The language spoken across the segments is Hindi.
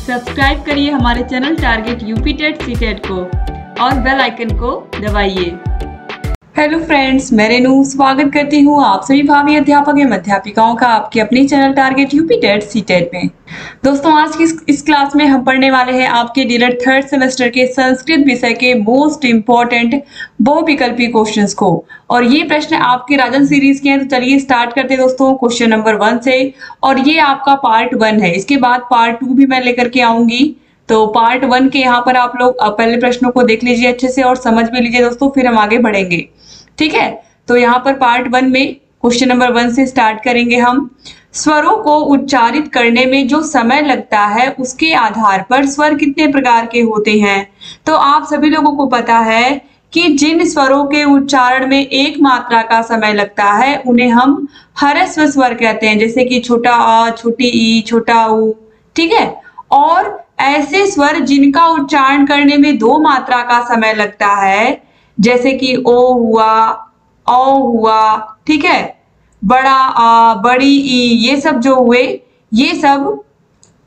सब्सक्राइब करिए हमारे channel target UP TET CTET को और बेल आइकन को दबाइए। हेलो फ्रेंड्स, मैं रेनू स्वागत करती हूँ आप सभी भावी अध्यापक एवं अध्यापिकाओं का आपके अपने channel target UP TET CTET में। दोस्तों, आज की इस क्लास में हम पढ़ने वाले हैं आपके डीएलएड थर्ड सेमेस्टर के संस्कृत विषय के मोस्ट इम्पोर्टेंट बहुविकल्पी क्वेश्चंस को। और ये प्रश्न आपके राजन सीरीज के हैं। तो चलिए स्टार्ट करते हैं दोस्तों क्वेश्चन नंबर 1 से। और ये आपका पार्ट 1 है, इसके बाद पार्ट 2 भी मैं लेकर के आऊंगी। तो पार्ट 1 के यहाँ पर आप लोग पहले प्रश्नों को देख लीजिए अच्छे से और समझ भी लीजिए दोस्तों, फिर हम आगे बढ़ेंगे। ठीक है, तो यहाँ पर पार्ट 1 में क्वेश्चन नंबर 1 से स्टार्ट करेंगे हम। स्वरों को उच्चारित करने में जो समय लगता है उसके आधार पर स्वर कितने प्रकार के होते हैं। तो आप सभी लोगों को पता है कि जिन स्वरों के उच्चारण में एक मात्रा का समय लगता है उन्हें हम ह्रस्व स्वर कहते हैं, जैसे कि छोटा आ, छोटी ई, छोटा ऊ। ठीक है, और ऐसे स्वर जिनका उच्चारण करने में 2 मात्रा का समय लगता है, जैसे कि ओ हुआ, औ हुआ, ठीक है, बड़ा आ, बड़ी ई, ये सब जो हुए ये सब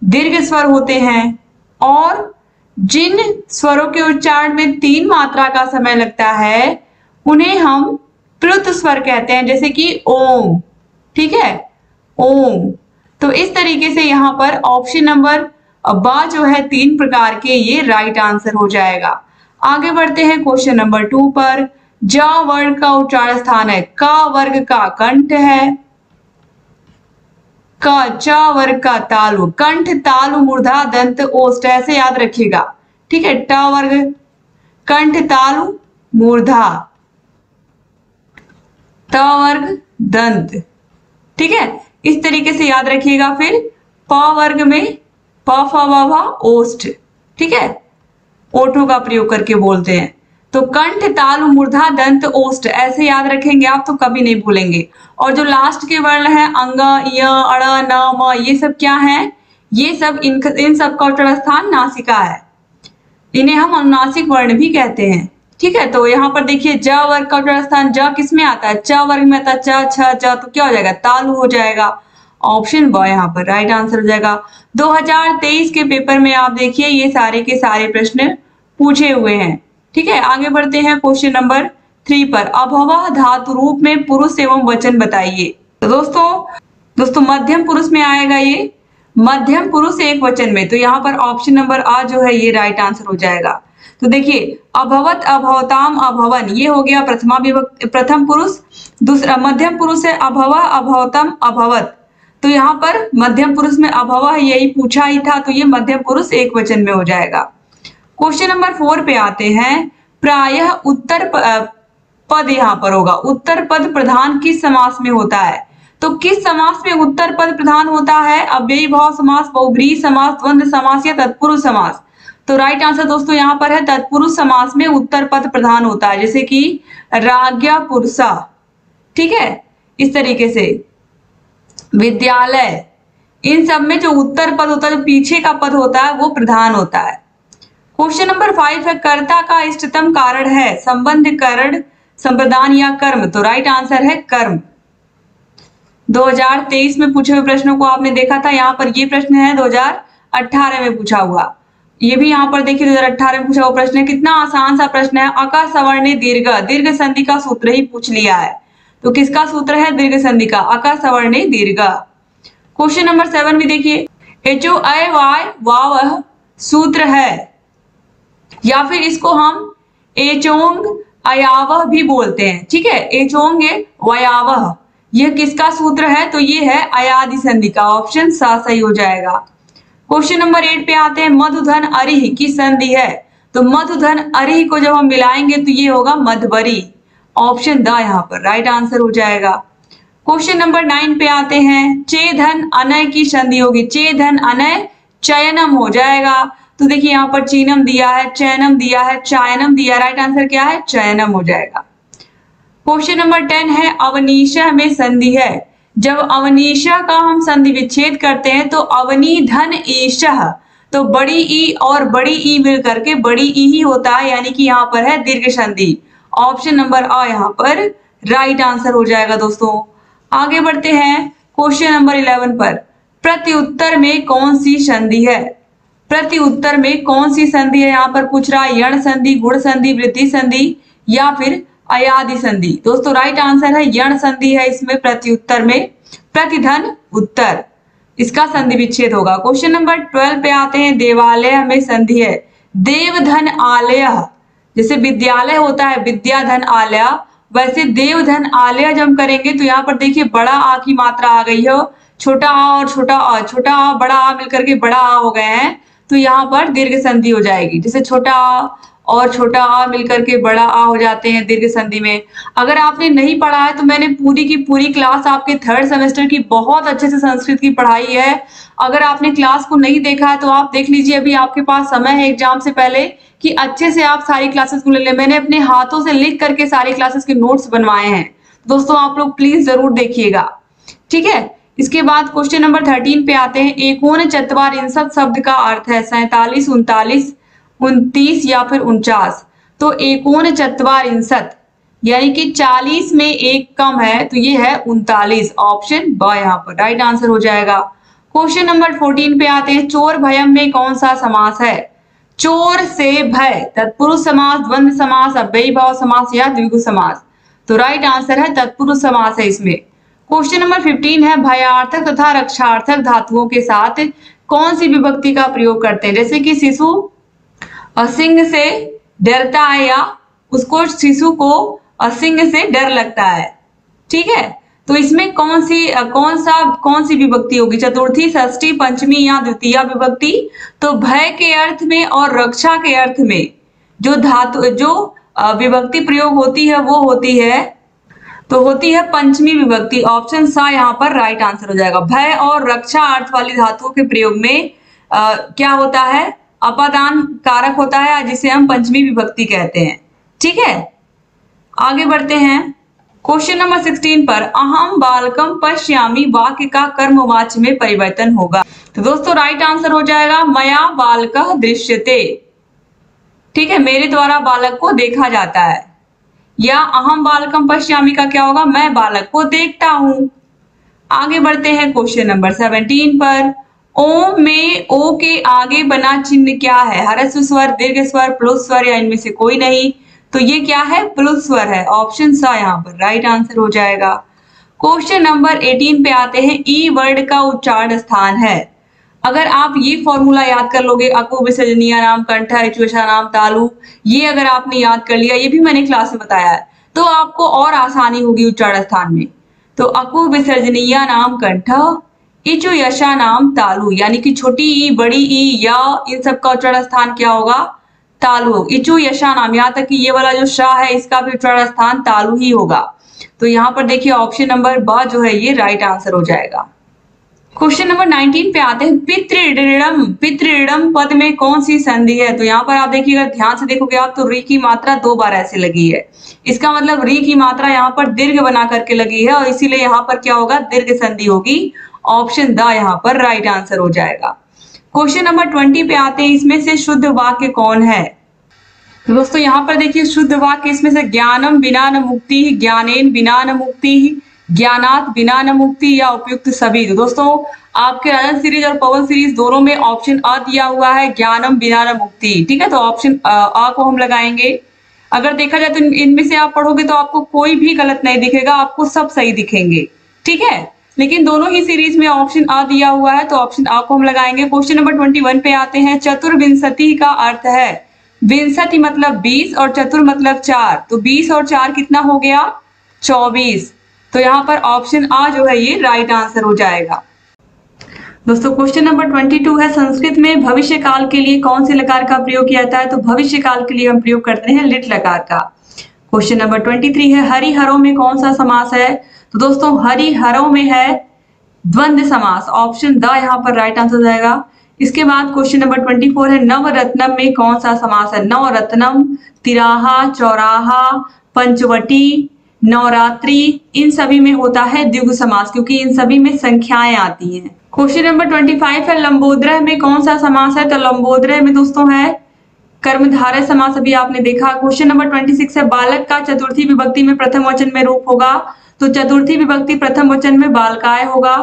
दीर्घ स्वर होते हैं। और जिन स्वरों के उच्चारण में 3 मात्रा का समय लगता है उन्हें हम प्लुत स्वर कहते हैं, जैसे कि ओम। ठीक है, ओम। तो इस तरीके से यहाँ पर ऑप्शन नंबर बा जो है 3 प्रकार के, ये राइट आंसर हो जाएगा। आगे बढ़ते हैं क्वेश्चन नंबर 2 पर। ज वर्ग का उच्चारण स्थान है, क वर्ग का कंठ है, क च वर्ग का तालु, कंठ तालु मूर्धा दंत ओष्ठ, ऐसे याद रखिएगा। ठीक है, ट वर्ग कंठ तालु मूर्धा, त वर्ग दंत। ठीक है, इस तरीके से याद रखिएगा। फिर प वर्ग में प फ व भ ओष्ठ। ठीक है, ओठों का प्रयोग करके बोलते हैं। तो कंठ तालु मूर्धा दंत ओष्ठ ऐसे याद रखेंगे आप तो कभी नहीं भूलेंगे। और जो लास्ट के वर्ण है अंग, य, अड़, न, म, ये सब क्या है? ये सब इन सब का उच्चारण स्थान नासिका है, इन्हें हम अनुनासिक वर्ण भी कहते हैं। ठीक है, तो यहाँ पर देखिए ज वर्ग का उच्चारण स्थान ज किस में आता है? च वर्ग में आता है, च छ ज, तो क्या हो जाएगा? तालु हो जाएगा। ऑप्शन ब यहाँ पर राइट आंसर हो जाएगा। 2023 के पेपर में आप देखिए ये सारे के सारे प्रश्न पूछे हुए हैं। ठीक है, आगे बढ़ते हैं क्वेश्चन नंबर 3 पर। अभवः धातु रूप में पुरुष एवं वचन बताइए। तो दोस्तों मध्यम पुरुष में आएगा, ये मध्यम पुरुष एक वचन में। तो यहाँ पर ऑप्शन नंबर आ जो है ये राइट आंसर हो जाएगा। तो देखिए अभवत, अभवताम, अभवन, ये हो गया प्रथम पुरुष। दूसरा मध्यम पुरुष है अभवः, अभवतम, अभवत। तो यहाँ पर मध्यम पुरुष में अभवः यही पूछा ही था, तो ये मध्यम पुरुष एक वचन में हो जाएगा। क्वेश्चन नंबर 4 पे आते हैं। प्रायः उत्तर पद यहाँ पर होगा। उत्तर पद प्रधान किस समास में होता है? तो किस समास में उत्तर पद प्रधान होता है? अव्ययी भाव समास, बहुब्रीहि समास, द्वंद्व समास या तत्पुरुष समास? तो राइट आंसर दोस्तों यहाँ पर है तत्पुरुष समास में उत्तर पद प्रधान होता है, जैसे कि राज्ञा पुरुषा। ठीक है, इस तरीके से विद्यालय, इन सब में जो उत्तर पद होता है, जो पीछे का पद होता है वो प्रधान होता है। क्वेश्चन नंबर 5 है। कर्ता का इष्टतम कारण है संबंध, करण, संप्रदान या कर्म? तो राइट आंसर है कर्म। 2023 में पूछे हुए प्रश्नों को आपने देखा था। यहाँ पर ये प्रश्न है 2018 में पूछा हुआ। ये भी यहाँ पर देखिए 2018 में पूछा हुआ प्रश्न है। कितना आसान सा प्रश्न है। अका सवर्णे दीर्घ, दीर्घ संधि का सूत्र ही पूछ लिया है। तो किसका सूत्र है? दीर्घ संधि का, अका सवर्णे दीर्घ। क्वेश्चन नंबर 7 भी देखिए। एचो अय वाय वावह सूत्र है, या फिर इसको हम एचोंग अयावह भी बोलते हैं। ठीक है, एचोंग वयावह, यह किसका सूत्र है? तो ये है अयादि संधि का। ऑप्शन सा सही हो जाएगा। क्वेश्चन नंबर 8 पे आते हैं। मधुधन अरिह की संधि है। तो मधुधन अरिह को जब हम मिलाएंगे तो ये होगा मधुबरी। ऑप्शन द यहाँ पर राइट आंसर हो जाएगा। क्वेश्चन नंबर 9 पे आते हैं। चेधन अनय की संधि होगी। चेधन अनय चयनम हो जाएगा। तो देखिए यहाँ पर चीनम दिया है, चयनम दिया है, चायनम दिया। राइट आंसर क्या है? चयनम हो जाएगा। क्वेश्चन नंबर 10 है। अवनीशः में संधि है। जब अवनीशः का हम संधि विच्छेद करते हैं तो अवनी धन ईशः, तो बड़ी ई और बड़ी ई मिल करके बड़ी ई ही होता है, यानी कि यहाँ पर है दीर्घ संधि। ऑप्शन नंबर आ यहाँ पर राइट आंसर हो जाएगा दोस्तों। आगे बढ़ते हैं क्वेश्चन नंबर 11 पर। प्रत्युत्तर में कौन सी संधि है? प्रति उत्तर में कौन सी संधि है, यहाँ पर पूछ रहा है यण संधि, गुण संधि, वृद्धि संधि या फिर अयादि संधि। दोस्तों राइट आंसर है यण संधि है इसमें प्रति उत्तर में, प्रतिधन उत्तर, इसका संधि विच्छेद होगा। क्वेश्चन नंबर 12 पे आते हैं, देवालय में संधि है देवधन आलय। जैसे विद्यालय होता है विद्याधन आलय, वैसे देवधन आलय जब हम करेंगे तो यहाँ पर देखिए बड़ा आ की मात्रा आ गई है, छोटा आ और छोटा आ बड़ा आ मिलकर के बड़ा आ हो गए हैं, तो यहाँ पर दीर्घ संधि हो जाएगी। जैसे छोटा आ और छोटा आ मिलकर के बड़ा आ हो जाते हैं दीर्घ संधि में। अगर आपने नहीं पढ़ा है तो मैंने पूरी की पूरी क्लास आपके 3rd सेमेस्टर की बहुत अच्छे से संस्कृत की पढ़ाई है। अगर आपने क्लास को नहीं देखा है तो आप देख लीजिए, अभी आपके पास समय है एग्जाम से पहले कि अच्छे से आप सारी क्लासेस को ले लें। मैंने अपने हाथों से लिख करके सारी क्लासेस के नोट्स बनवाए हैं, दोस्तों आप लोग प्लीज जरूर देखिएगा, ठीक है। इसके बाद क्वेश्चन नंबर 13 पे आते हैं, एकोन चत्वारिंशत् शब्द का अर्थ है 47, 39, 29 या फिर 49। तो एकोन चत्वारिंशत् यानी कि 40 में एक कम है तो ये है 39, ऑप्शन ब यहाँ पर राइट आंसर हो जाएगा। क्वेश्चन नंबर 14 पे आते हैं, चोर भयम में कौन सा समास है? चोर से भय, तत्पुरुष समास, द्वंद्व समास, अव्ययी भाव समास या द्विगु समास। तो राइट आंसर है तत्पुरुष समास है इसमें। क्वेश्चन नंबर 15 है, भयार्थक तथा रक्षार्थक धातुओं के साथ कौन सी विभक्ति का प्रयोग करते हैं? जैसे कि शिशु सिंह से डरता है या उसको शिशु को सिंह से डर लगता है, ठीक है। तो इसमें कौन सी विभक्ति होगी? चतुर्थी, षष्ठी, पंचमी या द्वितीय विभक्ति। तो भय के अर्थ में और रक्षा के अर्थ में जो विभक्ति प्रयोग होती है वो होती है पंचमी विभक्ति, ऑप्शन सा यहाँ पर राइट आंसर हो जाएगा। भय और रक्षा अर्थ वाली धातुओं के प्रयोग में क्या होता है? अपादान कारक होता है, जिसे हम पंचमी विभक्ति कहते हैं, ठीक है। आगे बढ़ते हैं क्वेश्चन नंबर 16 पर, अहम बालकम पश्यामि वाक्य का कर्मवाच्य में परिवर्तन होगा। तो दोस्तों राइट आंसर हो जाएगा मया बालकः दृश्यते, ठीक है, मेरे द्वारा बालक को देखा जाता है। या अहम बालकम पश्यामि का क्या होगा? मैं बालक को देखता हूं। आगे बढ़ते हैं क्वेश्चन नंबर 17 पर, ओम में ओ के आगे बना चिन्ह क्या है? ह्रस्व स्वर, दीर्घ स्वर, प्लुत स्वर या इनमें से कोई नहीं। तो ये क्या है? प्लुत स्वर है, ऑप्शन सा यहाँ पर राइट आंसर हो जाएगा। क्वेश्चन नंबर 18 पे आते हैं, ई वर्ड का उच्चारण स्थान है। अगर आप ये फॉर्मूला याद कर लोगे, अकु विसर्जनीय नाम कंठ, इचुषा नाम तालु, ये अगर आपने याद कर लिया, ये भी मैंने क्लास में बताया है, तो आपको और आसानी होगी उच्चारण स्थान में। तो अकु विसर्जनीय नाम कंठ, इचु यशा नाम तालु, यानी कि छोटी ई, बड़ी ई, या इन सब का उच्चारण स्थान क्या होगा? तालु। इचु यशा नाम, यहाँ तक कि ये वाला जो शाह है इसका भी उच्चारण स्थान तालु ही होगा। तो यहाँ पर देखिए ऑप्शन नंबर ब जो है ये राइट आंसर हो जाएगा। क्वेश्चन नंबर 19 पे आते हैं, पितृऋणम, पितृऋणम पद में कौन सी संधि है? तो यहाँ पर आप देखिएगा, ध्यान से देखोगे आप तो री की मात्रा 2 बार ऐसे लगी है, इसका मतलब री की मात्रा यहाँ पर दीर्घ बना करके लगी है और इसीलिए यहाँ पर क्या होगा? दीर्घ संधि होगी, ऑप्शन द यहाँ पर राइट आंसर हो जाएगा। क्वेश्चन नंबर 20 पे आते हैं, इसमें से शुद्ध वाक्य कौन है? तो दोस्तों यहाँ पर देखिए शुद्ध वाक्य इसमें से ज्ञानम बिना न मुक्ति, ज्ञानेन बिना न मुक्ति, ज्ञानात बिना न मुक्ति या उपयुक्त सभी। तो दोस्तों आपके राजन सीरीज और पवन सीरीज दोनों में ऑप्शन अ दिया हुआ है, ज्ञानम बिना न मुक्ति, ठीक है। तो ऑप्शन अ को हम लगाएंगे। अगर देखा जाए तो इनमें से आप पढ़ोगे तो आपको कोई भी गलत नहीं दिखेगा, आपको सब सही दिखेंगे, ठीक है। लेकिन दोनों ही सीरीज में ऑप्शन अ दिया हुआ है तो ऑप्शन अ को हम लगाएंगे। क्वेश्चन नंबर 21 पे आते हैं, चतुर्विंशति का अर्थ है, विंशति मतलब 20 और चतुर मतलब 4, तो 20 और 4 कितना हो गया? 24। तो यहाँ पर ऑप्शन आ जो है ये राइट आंसर हो जाएगा। दोस्तों क्वेश्चन नंबर 22 है, संस्कृत में भविष्य काल के लिए कौन से लकार का प्रयोग किया जाता है? तो भविष्य काल के लिए हम प्रयोग करते हैं लिट लकार का। क्वेश्चन नंबर 23 है, हरिहरों में कौन सा समास है? तो दोस्तों हरिहरों में है द्वंद्व समास, ऑप्शन द यहाँ पर राइट आंसर हो जाएगा। इसके बाद क्वेश्चन नंबर 24 है, नवरत्नम में कौन सा समास है? नवरत्नम, तिराहा, चौराहा, पंचवटी, नवरात्रि, इन सभी में होता है द्विगु समास, क्योंकि इन सभी में संख्याएं आती हैं। क्वेश्चन नंबर 25 है, लंबोदर में कौन सा समास है? तो लंबोदर में दोस्तों है कर्मधारय समास, अभी आपने देखा। क्वेश्चन नंबर 26 है, बालक का चतुर्थी विभक्ति में प्रथम वचन में रूप होगा, तो चतुर्थी विभक्ति प्रथम वचन में बालकाय होगा।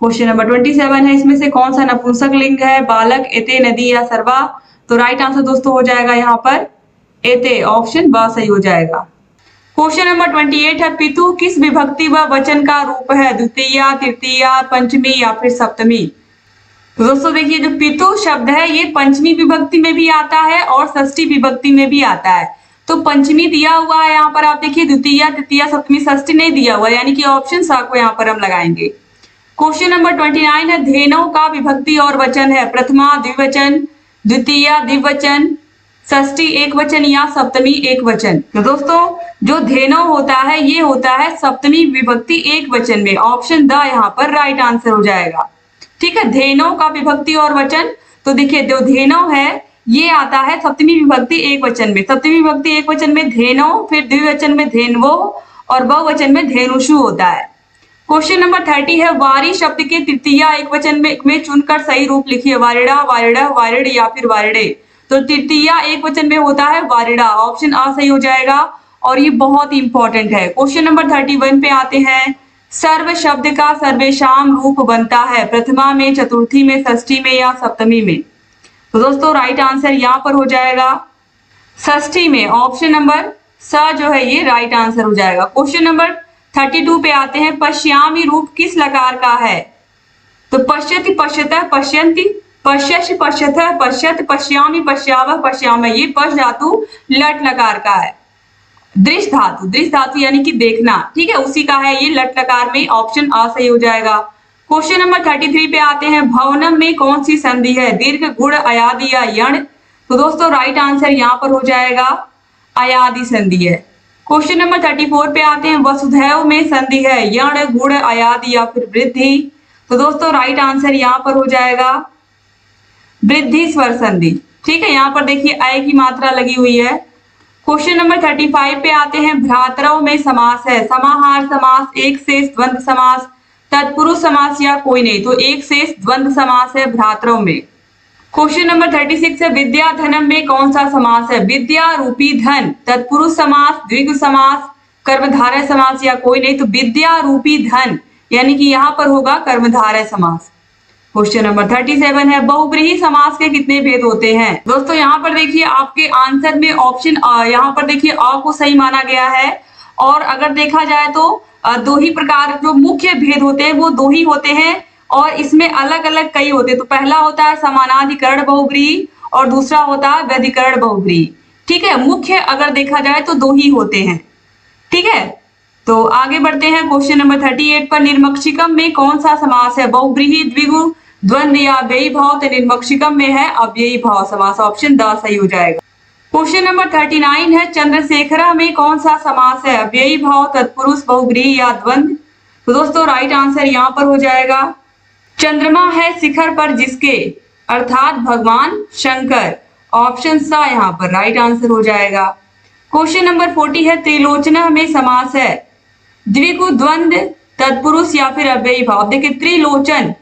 क्वेश्चन नंबर 27 है, इसमें से कौन सा नपुंसक लिंग है? बालक, एते, नदी या सर्वा? तो राइट आंसर दोस्तों हो जाएगा यहाँ पर एते, ऑप्शन ब सही हो जाएगा। क्वेश्चन नंबर 28 है, पितु किस विभक्ति व वचन का रूप है? द्वितीया, तृतीया, पंचमी या फिर सप्तमी? तो दोस्तों देखिए, जो पितु शब्द है ये पंचमी विभक्ति में भी आता है और षष्ठी विभक्ति में भी आता है। तो पंचमी दिया हुआ है यहाँ पर, आप देखिए द्वितीया, तृतीया, सप्तमी, षष्ठी नहीं दिया हुआ, यानी कि ऑप्शन सा को यहाँ पर हम लगाएंगे। क्वेश्चन नंबर 29 है, धेनु का विभक्ति और वचन है? प्रथमा द्विवचन, द्वितीया द्विवचन, षष्ठी एक वचन या सप्तमी एक वचन? तो दोस्तों जो धेनु होता है ये होता है सप्तमी विभक्ति एक वचन में, ऑप्शन द यहाँ पर राइट आंसर हो जाएगा। ठीक है, धेनु का विभक्ति और वचन, तो देखिए जो धेनु है ये आता है सप्तमी विभक्ति एक वचन में। सप्तमी विभक्ति एक वचन में धेनु, फिर द्विवचन में धेनुवो और बहुवचन में धेनुषु होता है। क्वेश्चन नंबर 30 है, वारी शब्द के तृतीया एक वचन में चुनकर सही रूप लिखिए। वारिड़ा, वारिड़ा, वारिड़ या फिर वारिड़े? तो तृतीया एक वचन में होता है वारिड़ा, ऑप्शन आ सही हो जाएगा और ये बहुत इंपॉर्टेंट है। क्वेश्चन नंबर 31 पे आते हैं, सर्व शब्द का सर्वेशाम रूप बनता है? प्रथमा में, चतुर्थी में, षष्ठी में या सप्तमी में? तो दोस्तों राइट आंसर यहाँ पर हो जाएगा षष्ठी में, ऑप्शन नंबर स जो है ये राइट आंसर हो जाएगा। क्वेश्चन नंबर 32 पे आते हैं, पश्यामी रूप किस लकार का है? तो पश्यति, पश्यतः, पश्यन्ति, पश्यसि, पश्यतः, पश्यत, पश्यामि, पश्यावः, पश्यामः, ये पश धातु लट लकार का है। दृश्य धातु, दृश्य धातु यानी कि देखना, ठीक है, उसी का है ये लट लकार में, ऑप्शन आ सही हो जाएगा। क्वेश्चन नंबर 33 पे आते हैं, भवनम में कौन सी संधि है? दीर्घ, गुण, अयादि या यण? तो दोस्तों राइट आंसर यहाँ पर हो जाएगा अयादि संधि है। क्वेश्चन नंबर 34 पे आते हैं, वसुधैव में संधि है? यण, गुण, अयादि या फिर वृद्धि? तो दोस्तों राइट आंसर यहाँ पर हो जाएगा वृद्धि स्वर संधि। ठीक है, यहाँ पर देखिए अय की मात्रा लगी हुई है। क्वेश्चन नंबर 35 पे आते हैं, भ्रातरव में समास है? समाहार समास, एक शेष द्वंद्व समास, तत्पुरुष समास या कोई नहीं? तो एक शेष द्वंद्व समास है भ्रातरव में। क्वेश्चन नंबर 36 है, विद्या धनम में कौन सा समास है? विद्या रूपी धन, तत्पुरुष समास, द्विगु समास, कर्मधारय समास या कोई नहीं? तो विद्या रूपी धन यानी कि यहाँ पर होगा कर्मधारय समास। क्वेश्चन नंबर 37 है, बहुब्रीहि समास के कितने भेद होते हैं? दोस्तों यहाँ पर देखिए आपके आंसर में ऑप्शन यहाँ पर देखिए अ को सही माना गया है, और अगर देखा जाए तो दो ही प्रकार जो मुख्य भेद होते हैं वो दो ही होते हैं, और इसमें अलग अलग कई होते हैं। तो पहला होता है समानाधिकरण बहुब्रीहि और दूसरा होता है व्यधिकरण बहुब्रीहि। ठीक है, मुख्य अगर देखा जाए तो दो ही होते हैं। ठीक है, तो आगे बढ़ते हैं क्वेश्चन नंबर 38 पर, निर्मक्षिकम में कौन सा समास है? बहुब्रीहि, द्विगु, द्वंद्व या अव्ययी भाव? तो निर्मक्षिकम में है अव्ययी भाव समास, ऑप्शन द सही हो जाएगा। क्वेश्चन नंबर 39 है, चंद्रशेखरा में कौन सा समास है? अव्ययी भाव, तत्पुरुष, बहुब्रीहि या द्वंद्व? तो दोस्तों राइट आंसर यहाँ पर हो जाएगा चंद्रमा है शिखर पर जिसके, अर्थात भगवान शंकर, ऑप्शन सा यहाँ पर राइट आंसर हो जाएगा। क्वेश्चन नंबर 40 है, त्रिलोचना में समास है? द्विगु, द्वंद्व, तत्पुरुष या फिर अव्ययी भाव? देखिए त्रिलोचन,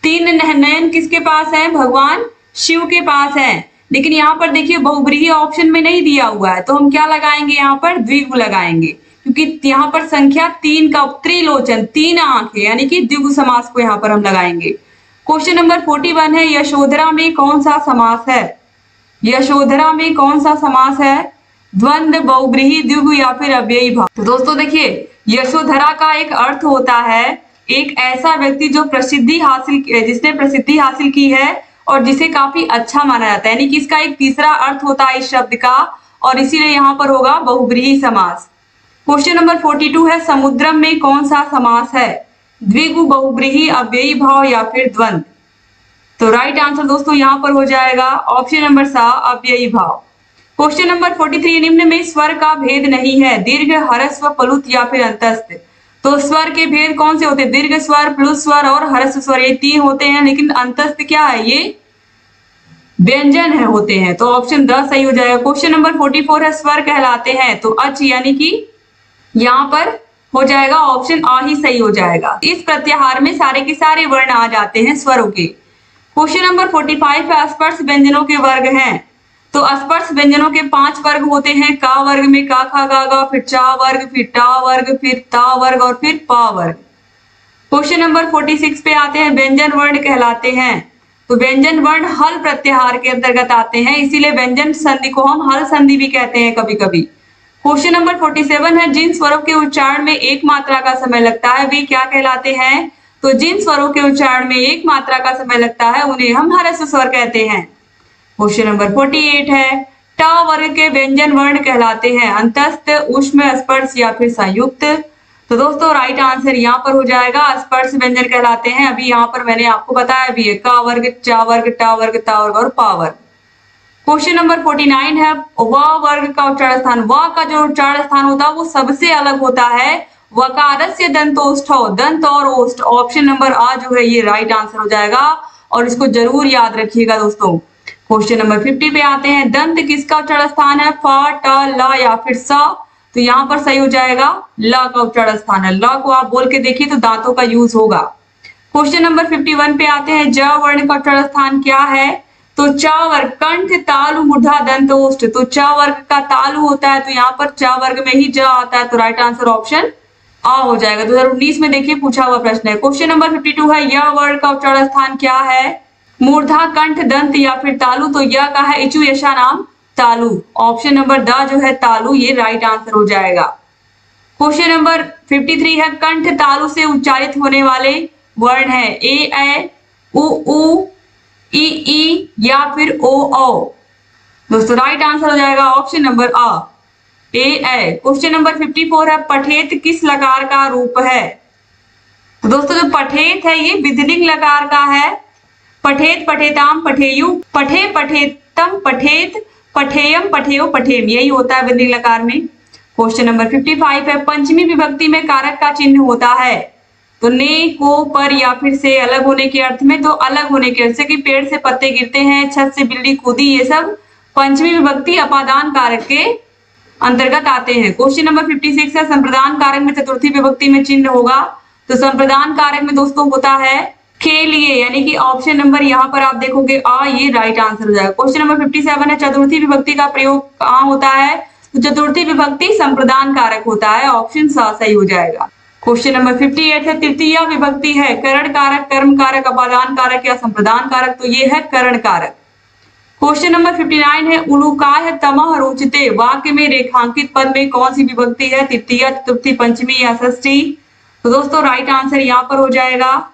तीन नयन किसके पास है? भगवान शिव के पास है, लेकिन यहाँ पर देखिए बहुब्रीहि ऑप्शन में नहीं दिया हुआ है, तो हम क्या लगाएंगे? यहाँ पर द्विगु लगाएंगे, क्योंकि यहाँ पर संख्या 3 का, त्रिलोचन 3 आंख है, यानी कि द्विगु समास को यहाँ पर हम लगाएंगे। क्वेश्चन नंबर 41 है, यशोधरा में कौन सा समास है? यशोधरा में कौन सा समास है? द्वंद्व, बहुब्रीहि, द्विगु या फिर अव्ययी भाव? तो दोस्तों देखिए यशोधरा का एक अर्थ होता है एक ऐसा व्यक्ति जो जिसने प्रसिद्धि हासिल की है और जिसे काफी अच्छा माना जाता है, यानी कि इसका एक तीसरा अर्थ होता है इस शब्द का, और इसीलिए यहाँ पर होगा बहुब्रीहि समास। क्वेश्चन नंबर 42 है, समुद्रम में कौन सा समास है? द्विगु, बहुब्रीहि, अव्ययी भाव या फिर द्वंद्व? तो राइट आंसर दोस्तों यहाँ पर हो जाएगा ऑप्शन नंबर सा, अव्ययी भाव। क्वेश्चन नंबर 43, निम्न में स्वर का भेद नहीं है? दीर्घ, ह्रस्व, प्लुत या फिर अंतस्थ? तो स्वर के भेद कौन से होते हैं? दीर्घ स्वर, प्लुत स्वर और ह्रस्व स्वर, ये 3 होते हैं, लेकिन अंतस्थ क्या है? ये व्यंजन है होते हैं, तो ऑप्शन द सही हो जाएगा। क्वेश्चन नंबर 44 है, स्वर कहलाते हैं? तो अच यानी कि यहाँ पर हो जाएगा ऑप्शन आ ही सही हो जाएगा। इस प्रत्याहार में सारे के सारे वर्ण आ जाते हैं स्वरों के। क्वेश्चन नंबर 45 है, स्पर्श व्यंजनों के वर्ग हैं? तो स्पर्श व्यंजनों के 5 वर्ग होते हैं। का वर्ग में का, खा, गा, गा, फिर चा वर्ग, फिर टा वर्ग, फिर ता वर्ग और फिर पा वर्ग। क्वेश्चन नंबर 46 पे आते हैं, व्यंजन वर्ण कहलाते हैं। तो व्यंजन वर्ण हल प्रत्याहार के अंतर्गत आते हैं, इसीलिए व्यंजन संधि को हम हल संधि भी कहते हैं कभी कभी। क्वेश्चन नंबर 47 है, जिन स्वरों के उच्चारण में एक मात्रा का समय लगता है वे क्या कहलाते हैं? तो जिन स्वरों के उच्चारण में एक मात्रा का समय लगता है उन्हें हम ह्रस्व स्वर कहते हैं। क्वेश्चन नंबर 48 है, ट वर्ग के व्यंजन वर्ण कहलाते हैं, अंतस्थ, ऊष्म, स्पर्श या फिर संयुक्त। तो दोस्तों राइट आंसर यहाँ पर हो जाएगा स्पर्श व्यंजन कहलाते हैं। अभी यहाँ पर मैंने आपको बताया भी है, क वर्ग, च वर्ग, ट वर्ग, त वर्ग और पा वर्ग। क्वेश्चन नंबर 49 है, व वर्ग का उच्चारण स्थान। व का जो उच्चारण स्थान होता है वो सबसे अलग होता है। वकारस्य दंतोष्ठ, दंत और ओष्ठ। ऑप्शन नंबर आ जो है ये राइट आंसर हो जाएगा और इसको जरूर याद रखिएगा दोस्तों। क्वेश्चन नंबर 50 पे आते हैं, दंत किसका उच्चारण स्थान है? फ, ट, ल या फिर स। तो यहाँ पर सही हो जाएगा ल का उच्चारण स्थान है। ल को आप बोल के देखिए तो दांतों का यूज होगा। क्वेश्चन नंबर 51 पे आते हैं, ज वर्ण का उच्चारण स्थान क्या है? तो च वर्ग, कंठ, तालु, मूर्धा, दंत, ओष्ठ। तो च वर्ग का तालु होता है, तो यहाँ पर च वर्ग में ही ज आता है, तो राइट आंसर ऑप्शन आ हो जाएगा। 2019 में देखिए पूछा हुआ प्रश्न है। क्वेश्चन नंबर 52 है, य वर्ण का उच्चारण स्थान क्या है? मूर्धा, कंठ, दंत या फिर तालु। तो य का है इचु, यशा, नाम, तालु। ऑप्शन नंबर द जो है तालु, ये राइट आंसर हो जाएगा। क्वेश्चन नंबर 53 है, कंठ तालु से उच्चारित होने वाले वर्ण है ए, उ, ई या फिर ओ। दोस्तों राइट आंसर हो जाएगा ऑप्शन नंबर आ, ए। क्वेश्चन नंबर 54 है, पठेत किस लकार का रूप है? तो दोस्तों जो पठेत है ये विधिलिंग लकार का है। पठेत, पठेताम, पठेयु, पठे, पठेतम, पठेत, पठेयम, पठेयो, पठेम, यही होता है विधिलिंग लकार में। क्वेश्चन नंबर 55 है, पंचमी विभक्ति में कारक का चिन्ह होता है। तो ने, को, पर या फिर से अलग होने के अर्थ में। तो अलग होने के अर्थ से कि पेड़ से पत्ते गिरते हैं, छत से बिल्ली कूदी, ये सब पंचमी विभक्ति अपादान कारक के अंतर्गत आते हैं। क्वेश्चन नंबर 56 है, संप्रदान कारक में चतुर्थी विभक्ति में चिन्ह होगा। तो संप्रदान कारक में दोस्तों होता है के लिए, यानी कि ऑप्शन नंबर यहाँ पर आप देखोगे आ, ये राइट आंसर हो जाएगा। क्वेश्चन नंबर 57 है, चतुर्थी विभक्ति का प्रयोग कहाँ होता है? तो चतुर्थी विभक्ति संप्रदान कारक होता है, ऑप्शन सा सही हो जाएगा। क्वेश्चन नंबर 58 है, तृतीय विभक्ति है करण कारक, कर्म कारक, अपादान कारक या संप्रदान कारक। तो ये है करण कारक। क्वेश्चन नंबर 59 है, उलूकाय तमः रोचते वाक्य में रेखांकित पद में कौन सी विभक्ति है? तृतीय, चतुर्थी, पंचमी या षष्ठी। तो दोस्तों राइट आंसर यहाँ पर हो जाएगा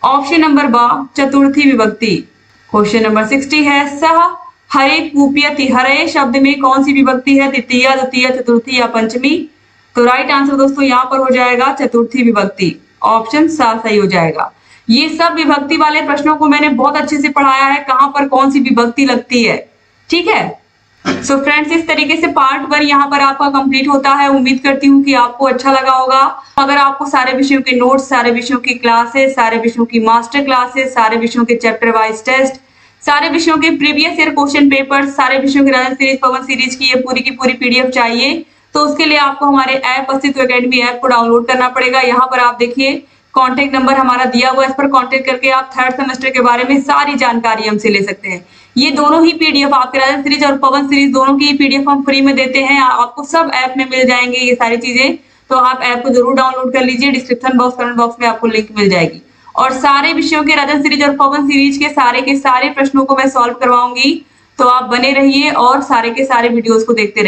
ऑप्शन नंबर बा, चतुर्थी विभक्ति। क्वेश्चन नंबर 60 है, सह हरे कूप्यति, हरे शब्द में कौन सी विभक्ति है? तृतीय, द्वितीय, चतुर्थी या पंचमी। तो राइट आंसर दोस्तों यहाँ पर हो जाएगा चतुर्थी विभक्ति, ऑप्शन सा सही हो जाएगा। ये सब विभक्ति वाले प्रश्नों को मैंने बहुत अच्छे से पढ़ाया है, कहाँ पर कौन सी विभक्ति लगती है, ठीक है। सो फ्रेंड्स, इस तरीके से पार्ट 1 यहाँ पर आपका कंप्लीट होता है। उम्मीद करती हूँ कि आपको अच्छा लगा होगा। अगर आपको सारे विषयों के नोट्स, सारे विषयों की क्लासेस, सारे विषयों की मास्टर क्लासेस, सारे विषयों के चैप्टर वाइज टेस्ट, सारे विषयों के प्रीवियस ईयर क्वेश्चन पेपर्स, सारे विषयों की राजन सीरीज, पवन सीरीज की ये पूरी की पूरी पीडीएफ चाहिए, तो उसके लिए आपको हमारे ऐप अस्तित्व एकेडमी ऐप को डाउनलोड करना पड़ेगा। यहाँ पर आप देखिए कॉन्टेक्ट नंबर हमारा दिया हुआ है, इस पर कॉन्टेक्ट करके आप थर्ड सेमेस्टर के बारे में सारी जानकारी हमसे ले सकते हैं। ये दोनों ही पीडीएफ, आपके राजन सीरीज और पवन सीरीज दोनों की पीडीएफ हम फ्री में देते हैं। आपको सब ऐप में मिल जाएंगे ये सारी चीजें, तो आप ऐप को जरूर डाउनलोड कर लीजिए। डिस्क्रिप्शन बॉक्स, कमेंट बॉक्स में आपको लिंक मिल जाएगी। और सारे विषयों के राजन सीरीज और पवन सीरीज के सारे प्रश्नों को मैं सॉल्व करवाऊंगी, तो आप बने रहिए और सारे के सारे वीडियोस को देखते रहिए।